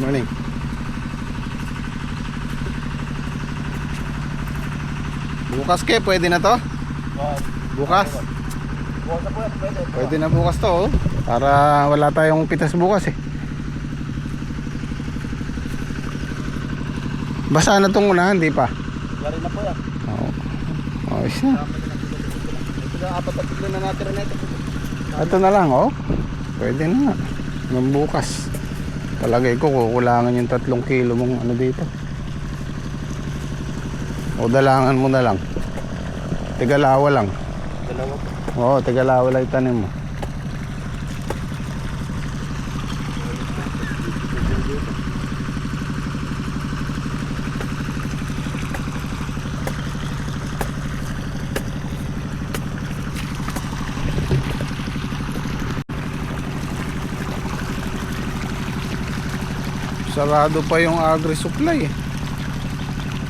Morning. Bukas ke, pwede na to? Bukas? Bukas na po yan, pwede. Pwede na bukas to, oh. Para wala tayong pitas bukas eh. Basa na tong unahan, di pa? Yari na po yan. Oo. Ayos na. Ito na, 4 na kilo na natira na ito. Ito na lang, oh. Pwede na nga. Nung bukas. Palagay ko, kukulangan yung 3 kilo mong ano dito. O dalangan mo na lang. Tigalawa lang. Dalawa po. Oo, tigalawa lang itanim mo. Sarado pa yung agri-supply eh.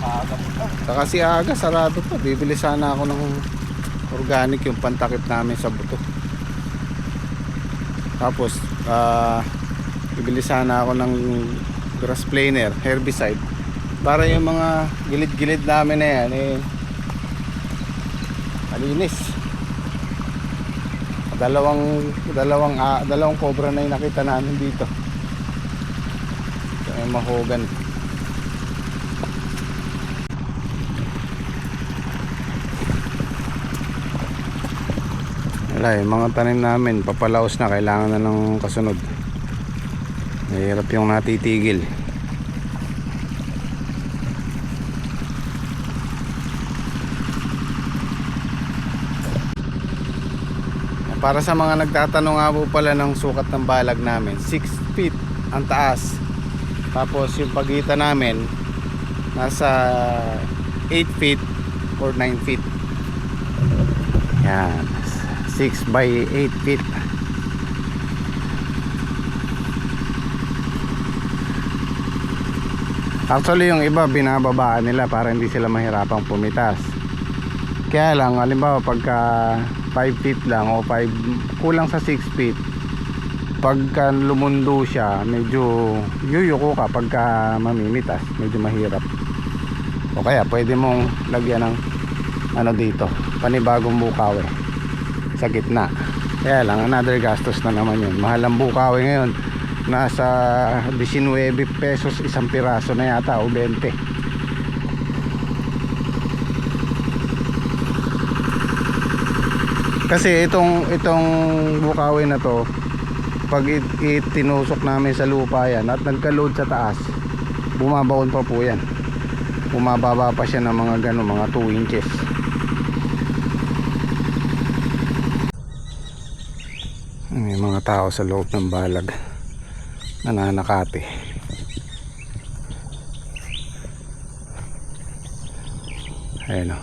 Maaga po pa. Saka si Aga, sarado pa. Bibili sana ako ng organic yung pantakip namin sa buto. Tapos bibili sana ako ng grass planer, herbicide, para yung mga gilid-gilid namin na yan eh malinis. Dalawang cobra na yung nakita namin dito. May mahogan. Wala, yung mga tanim namin papalaos na, kailangan na ng kasunod. Mahirap yung natitigil. Para sa mga nagtatanong nga po pala ng sukat ng balag namin, 6 feet ang taas. Tapos yung pagitan namin nasa 8 feet or 9 feet. Yan, 6 by 8 feet. Actually yung iba binababaan nila para hindi sila mahirapang pumitas. Kaya lang halimbawa pagka 5 feet lang o 5, kulang sa 6 feet, pagka lumundo siya medyo yuyuko ka. Pagka mamimitas medyo mahirap. O kaya pwede mong lagyan ng ano dito, panibagong bukawi sa gitna. Kaya lang another gastos na naman yun. Mahal ang bukawi ngayon, nasa 19 pesos isang piraso na yata o 20. Kasi itong bukawi na to, pag itinusok namin sa lupa yan at nagka-load sa taas, bumabaon pa po yan. Bumababa pa siya ng mga gano, mga 2 inches. May mga tao sa loob ng balag, nananakati. Ayan o.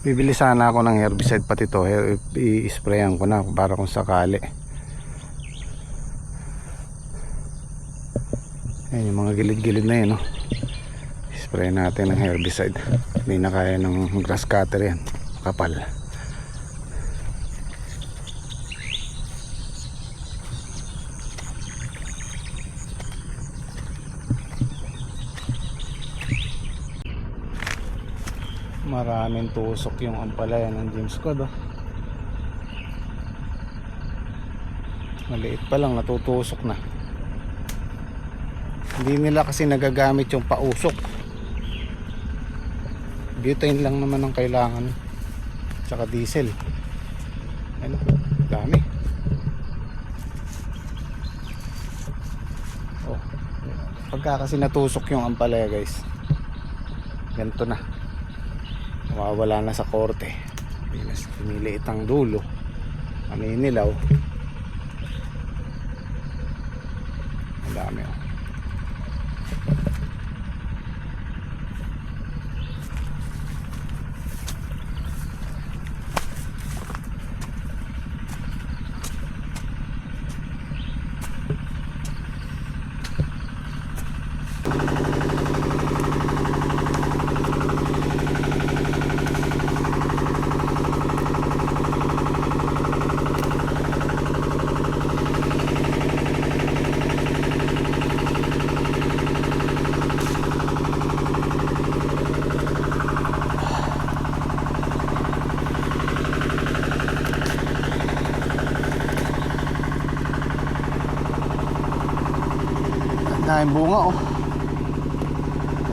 Bibili sana ako ng herbicide pati to, i-sprayan ko na para kung sakali. Ayan yung mga gilid-gilid na yun, no? I-spray natin ng herbicide. Hindi na kaya ng grass cutter yan, kapal. Maraming tusok yung ampalaya ng James Cod, oh. Maliit pa lang natutusok na. Hindi nila kasi nagagamit yung pausok. Butane lang naman ang kailangan, tsaka diesel. Ano, dami. Oh, pagka kasi natusok yung ampalaya, guys, ganito na, mawawala na sa korte. Piniliit ang dulo, maninilaw. Ang dami, oh. daming bunga oh.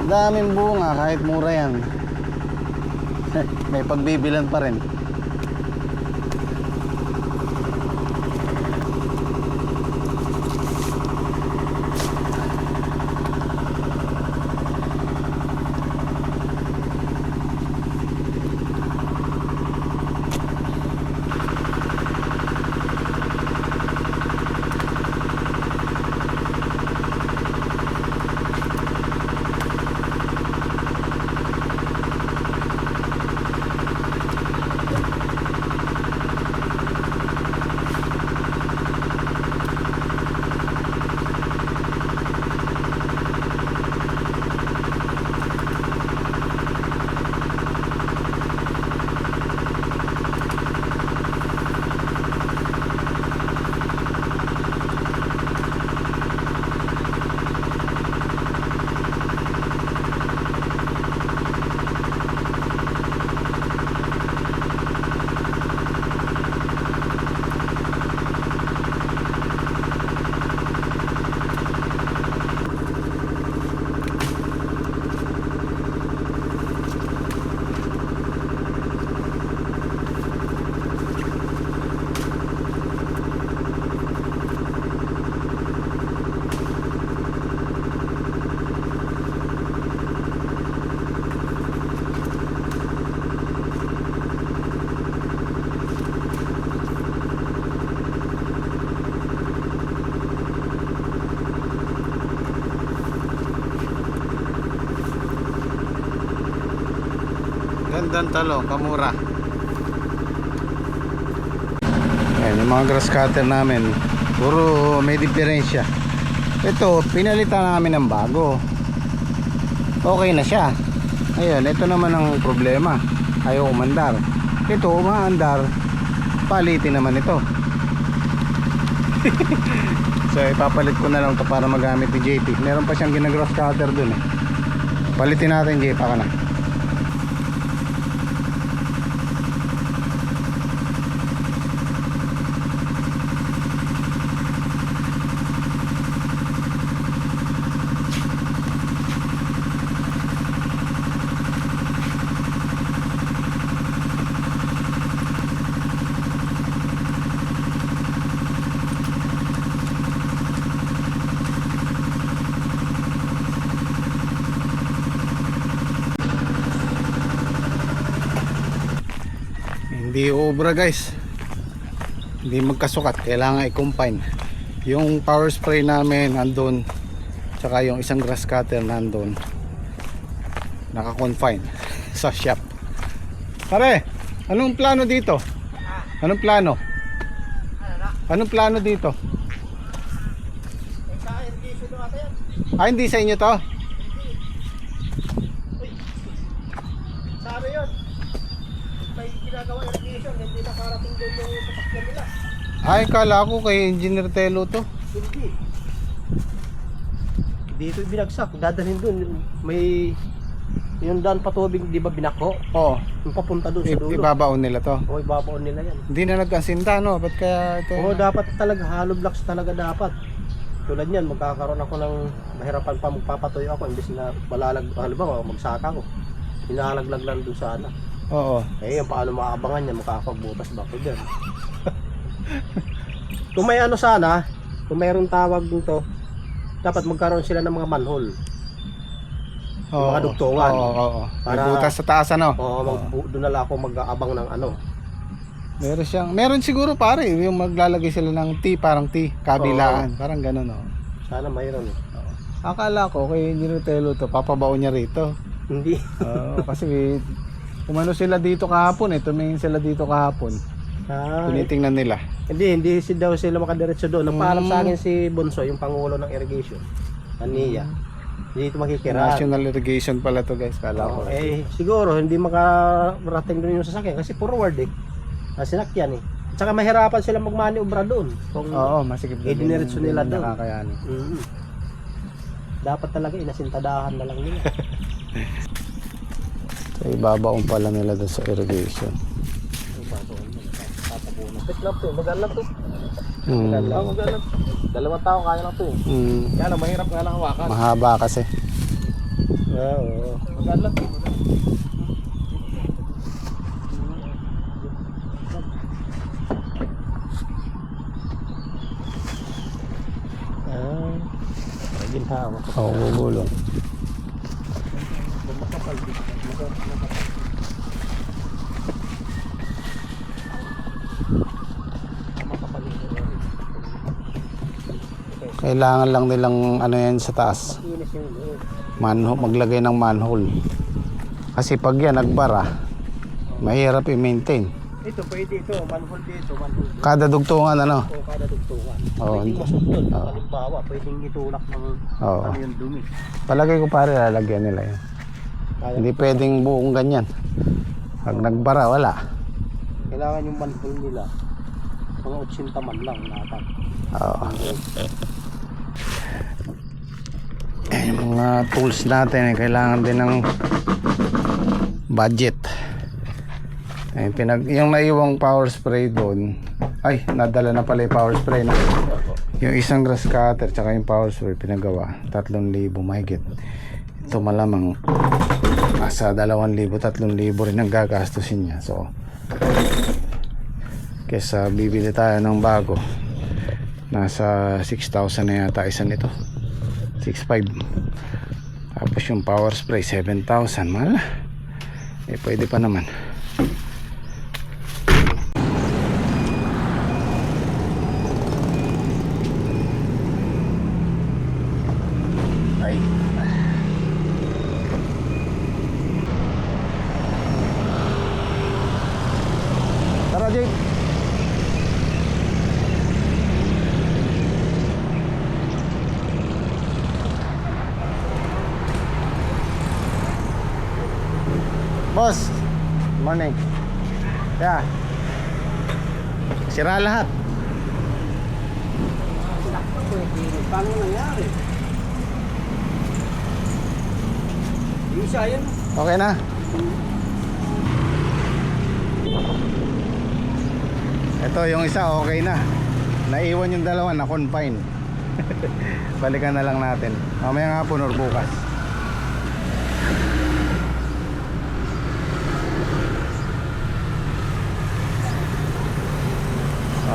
Ang daming bunga kahit mura yan. May pagbibilan pa rin. Gandang talong, kamura. Ayan, yung mga grass cutter namin puro may diferensya. Ito, pinalitan namin ng bago. Okay na siya. Ayun, ito naman ang problema. Ayaw umandar. Ito, umaandar. Palitin naman ito. So, ipapalit ko na lang ito para magamit ni JP. Meron pa siyang ginagrass cutter dun eh. Palitin natin, JP, ka na. Hindi obra guys, hindi magkasukat, kailangan i-confine. Yung power spray namin nandun, tsaka yung isang grass cutter nandun, naka-confine sa shop. Pare, anong plano dito? Anong plano? Anong plano dito? Ah, hindi sa inyo to? Sabi yun, may ginagawa irrigation, hindi nakarating doon yung sasakyan nila. Ay, kala ko kay Engineer Telo to. Hindi. Dito binagsak, dadalhin doon. May yung daan patubig, di ba binako? Oo. Yung papunta doon sa dulo. Ibabaon nila to. O, ibabaon nila yan. Hindi na nagkasinta, no? Ba't kaya ito? Oo, dapat talaga, hollow blocks talaga dapat. Tulad yan, magkakaroon ako ng mahirapan pa magpapatuyo ako, imbes na malalag, halimbawa, magsaka ko. Hinalaglag lang doon sa ano. Oo. Eh, yung paano maabangan niya, makakapagbutas ba ako dyan. Kung may ano sana, kung mayroong tawag dito, dapat magkaroon sila ng mga manhole. Oo, mga dugtungan. Oo. Para- May butas sa taas, ano? Oo, doon na lang ako mag-aabang ng ano. Meron siguro pare, yung maglalagay sila ng T, parang T, kabilaan. Parang gano'n, no? Sana mayroon. Akala ko kay Engineer Telo to, papabaon niya rito. Hindi. Oo, kasi umano sila dito kahapon, tumingin sila dito kahapon. Tinitingnan nila. Hindi daw sila makadiretso doon. Nagpaalam sa akin si Bonso, yung pangulo ng irrigation. Aniya. Dito makikira. National irrigation pala to guys, kala ko. Siguro hindi makarating doon yung sasakyan kasi forward eh. Sinakyan eh. At saka mahirapan sila magmaniobra doon. Kung Oo, masikip na diniretso nila doon. Nakakayanin. Dapat talaga inasintadahan na lang nila. So, ibabaon pala nila doon sa irrigation. Tatabunan. Tatabunan. Lang to, magaan lang to. Maganda. Dalawang tao kaya lang to eh. Kaya lang mahirap nga lang hawakan. Mahaba kasi. Oo. Maganda. Ginhawa. Oo, gugulong. Kailangan lang nilang ano yan sa taas. Manhole, maglagay ng manhole. Kasi pag yan nagbara, mahirap i-maintain. Ito pwede ito, manhole dito, manhole dito. Kada dugtungan ano? O kada dugtungan. Oo. Pwedeng masundot. Halimbawa, pwedeng itulak ng Oo. ano yung dumi. Palagay ko pare lalagyan nila yan. Kaya, Hindi pwedeng buong ganyan. Pag nagbara, wala. kailangan yung manhole nila. Mga 80 man lang dapat. Oo. Yung mga tools natin kailangan din ng budget. Yung naiwang power spray doon, ay nadala na pala yung power spray na. Yung isang grass cutter tsaka yung power spray pinagawa 3,000 mahigit. Ito malamang nasa 2,000 3,000 rin ang gagastusin niya. So kesa bibili tayo ng bago, nasa 6,000 na yata isa nito, 6,500. Tapos yung power spray 7,000, mahal na. Pwede pa naman. Ay. Tara, Jake. Boss, good morning. Yeah. Sira lahat. Paano nangyari? Isa yan. Okay na. Ito yung isa okay na. Naiwan yung dalawa na confine. Balikan na lang natin. Mamaya nga punor bukas.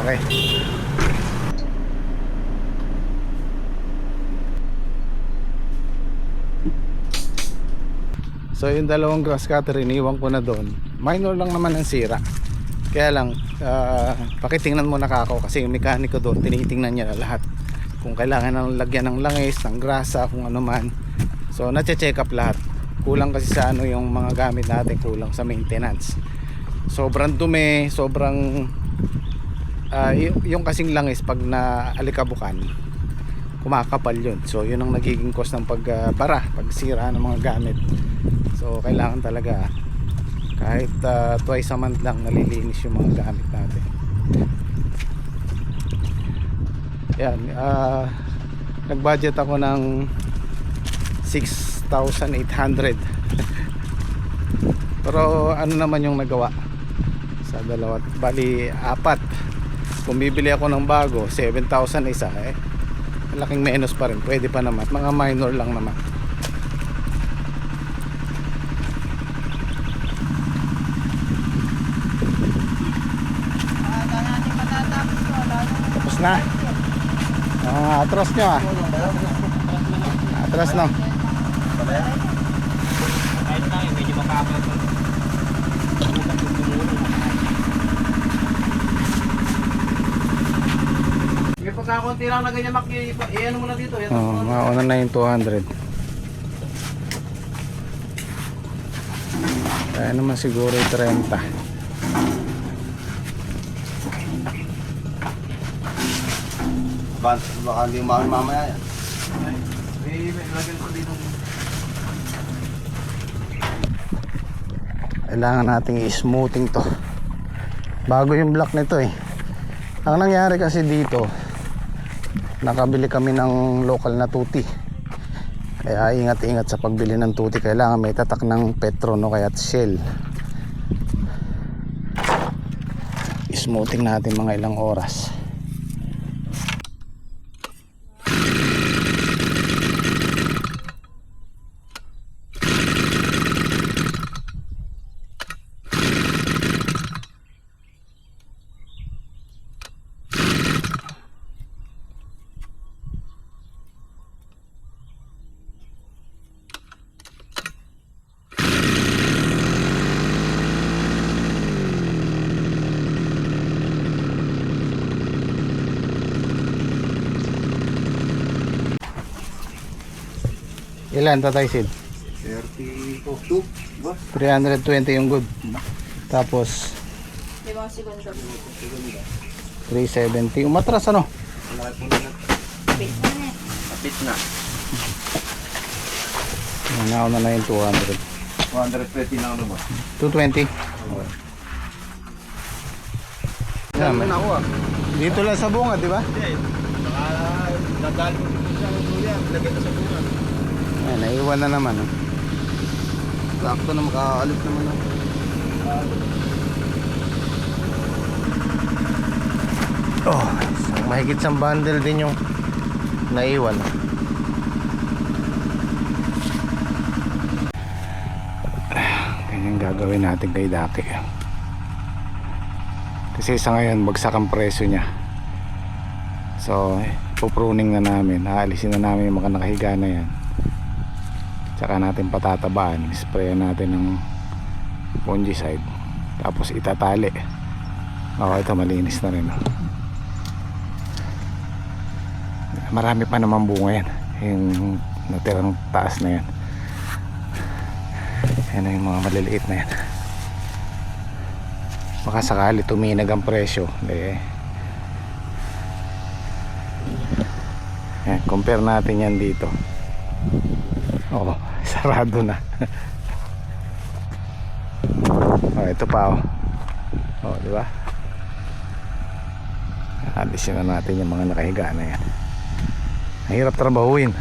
Okay. So yung dalawang grass cutter iniwan ko na doon. Minor lang naman ang sira. Kaya lang pakitingnan muna ako kasi yung mekaniko doon tinitingnan niya na lahat. Kung kailangan ng lagyan ng langis, ng grasa, kung ano man. So na-check up lahat. Kulang kasi sa ano yung mga gamit natin, kulang sa maintenance. Sobrang dumi, sobrang yung kasing langis pag naalikabukan kumakapal yun. So yun ang nagiging cost ng pagbara, pagsira ng mga gamit. So kailangan talaga kahit twice a month lang nalilinis yung mga gamit natin. Yan, nag-budget ako ng 6,800. Pero ano naman yung nagawa sa dalawa, bali 4. Kung bibili ako ng bago 7,000 isa, malaking menos pa rin, pwede pa naman, mga minor lang naman. Tapos na. Atras nyo atras no. Kahit lang, medyo makapal pa. Sige, pagkakunti lang na ganyan, i-ano mo na dito. Mauna na yung 200. Kaya naman siguro yung 30. Baka hindi mamaya yan. Kailangan nating i-smoothing to. Bago yung block nito Ang nangyari kasi dito, nakabili kami ng local na tuti. Kaya ingat-ingat sa pagbili ng tuti. Kailangan may tatak ng Petro kaya Shell. I-smoothing natin mga ilang oras. Ilan Tatay Sid? 32, ba? 320 yung good. Tapos Limang segundo. 370. Umatras ano? Malaki po na. Kapit na na. Kapit na. Nauna na yung 200. 220 na ano ba? 220. Yan, na ako ah. Dito lang sa bunga, di ba? Hindi. Baka dadali ko dito sa duyan. Lagay na sa bunga. Ayan, naiwan na naman. Oh. Sakto na makaalit naman ako. Oh, mahigit sa bundle din yung naiwan. Ganyan gagawin natin kay Daki. Kasi sa ngayon bagsak ang presyo niya. So pupruning na namin. Aalisin na namin yung mga nakahiga na yan. Tsaka natin patatabaan. Sprayan natin ng fungicide. Tapos itatali. Ito malinis na rin. Marami pa naman bunga yan. Yung natirang taas na yan. Yan yung mga maliliit na yan. Baka sakali tuminag ang presyo. Yan, compare natin yan dito. Sarado na. Ito pa di ba? Alisin na natin yung mga nakahiga na yan. Mahirap trabahuin.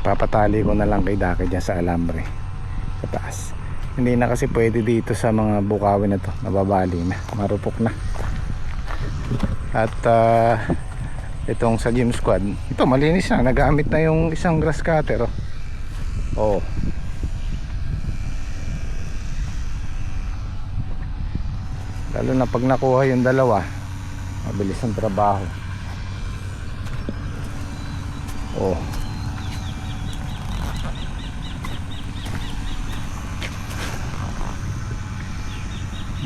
Papatali ko na lang kay Daki dyan sa alambre sa taas. Hindi na kasi pwede dito sa mga bukawin na to. Nababali na, marupok na. At itong sa gym squad, ito malinis na. Nagamit na yung isang grass cutter. Lalo na pag nakuha yung dalawa, mabilis ang trabaho.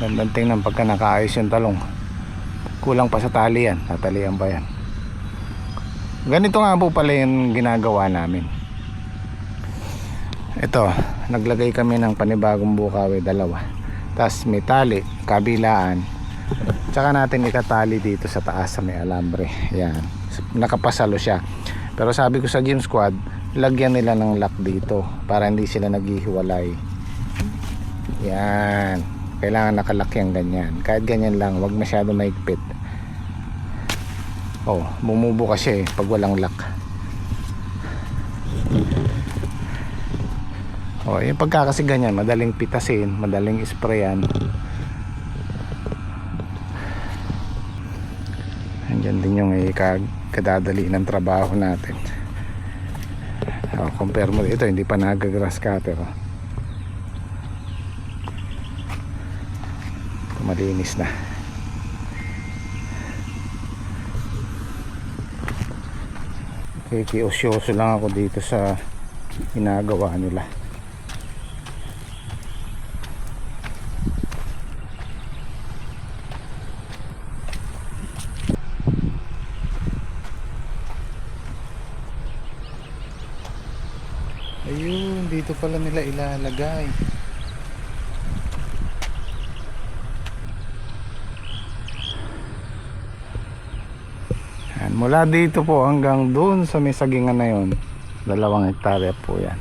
Gandang tingnan pagka nakaayos yung talong. Kulang pa sa tali yan. Tatalian pa yan. Ganito nga po pala yung ginagawa namin. Ito, naglagay kami ng panibagong bukawi, dalawa. Tapos may tali, kabilaan. Tsaka natin ikatali dito sa taas sa may alambre. Yan. Nakapasalo siya. Pero sabi ko sa gym squad, lagyan nila ng lock dito para hindi sila naghihiwalay. Yan. Kailangan nakalock yung ganyan. Kahit ganyan lang, wag masyado maigpit. Bumubuka siya pag walang lock. Yung pagka kasi ganyan, madaling pitasin, madaling sprayan. Andyan din yung kadadali ng trabaho natin. Compare mo ito, hindi pa nag-grass cutter. Malinis na. Kikiosyoso lang ako dito sa ginagawa nila. Ayun, dito pala nila ilalagay. Mula dito po hanggang doon sa may sagingan na yun, 2 hektarya po yan.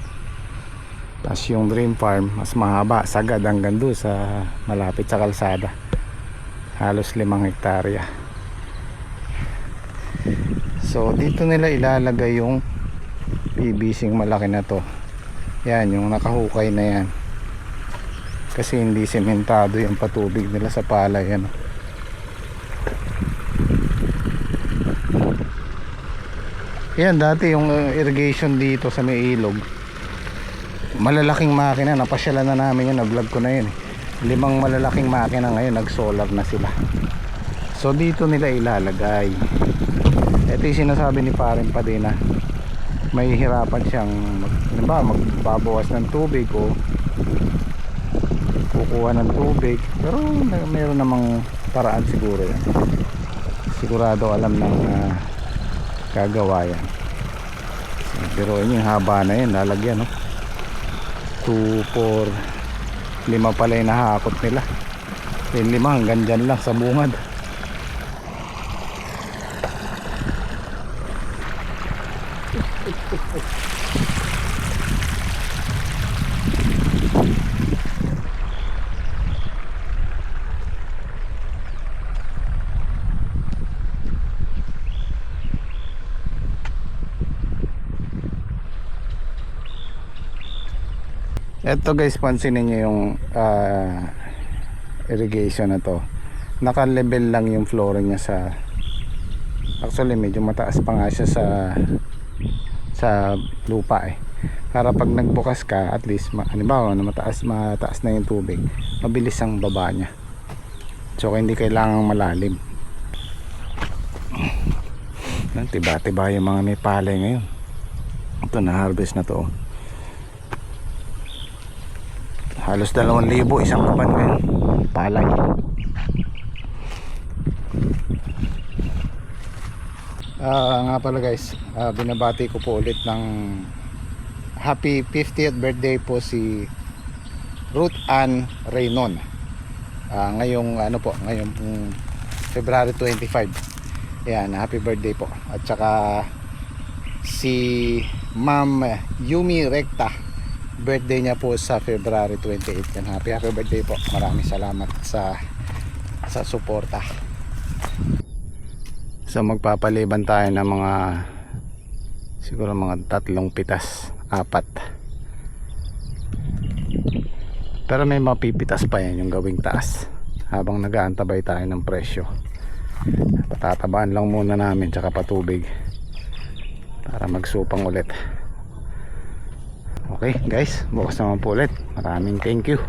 Tapos yung dream farm mas mahaba, sagad hanggang doon sa malapit sa kalsada, halos 5 hektarya. So dito nila ilalagay yung PVC malaki na to. Yan yung nakahukay na yan, kasi hindi sementado yung patubig nila sa palay. Yan, dati yung irrigation dito sa may ilog, malalaking makina, napasyalan na namin yun, na-vlog ko na yun 5 malalaking makina, ngayon nag-solar na sila. So dito nila ilalagay. Ito yung sinasabi ni Parin pa din na may hirapan siyang magbabawas ng tubig o kukuha ng tubig, pero meron namang paraan siguro yan. Sigurado alam ng gagawa yan. Pero yung haba na yun, lalagyan, no? 2, 4, 5 pala yung nahakot nila. Yung 5 hanggang dyan lang sa bungad. Eto guys, pansinin nyo yung irrigation na to. Naka-level lang yung flooring niya sa, actually medyo mataas pa nga siya sa lupa eh. Para pag nagbukas ka, at least halimbawa na mataas na yung tubig, mabilis ang baba niya. So hindi kailangang malalim. Tiba-tiba yung mga may palay ngayon. Ito na harvest na to. Halos 2,000 isang kaban ngayon. Palay. Nga pala guys, binabati ko po ulit ng happy 50th birthday po si Ruth Ann Reynon. Ngayong ngayong February 25. Yan, happy birthday po. At saka si Ma'am Yumi Recta, birthday niya po sa February 28. Yan, happy birthday po. Maraming salamat sa suporta. So magpapaliban tayo ng mga siguro mga 3 pitas, 4. Pero may mapipitas pa yan yung gawing taas habang nag-aantabay tayo ng presyo. Patatabaan lang muna namin tsaka patubig para magsupang ulit. Okay guys, bukas naman po ulit. Maraming thank you.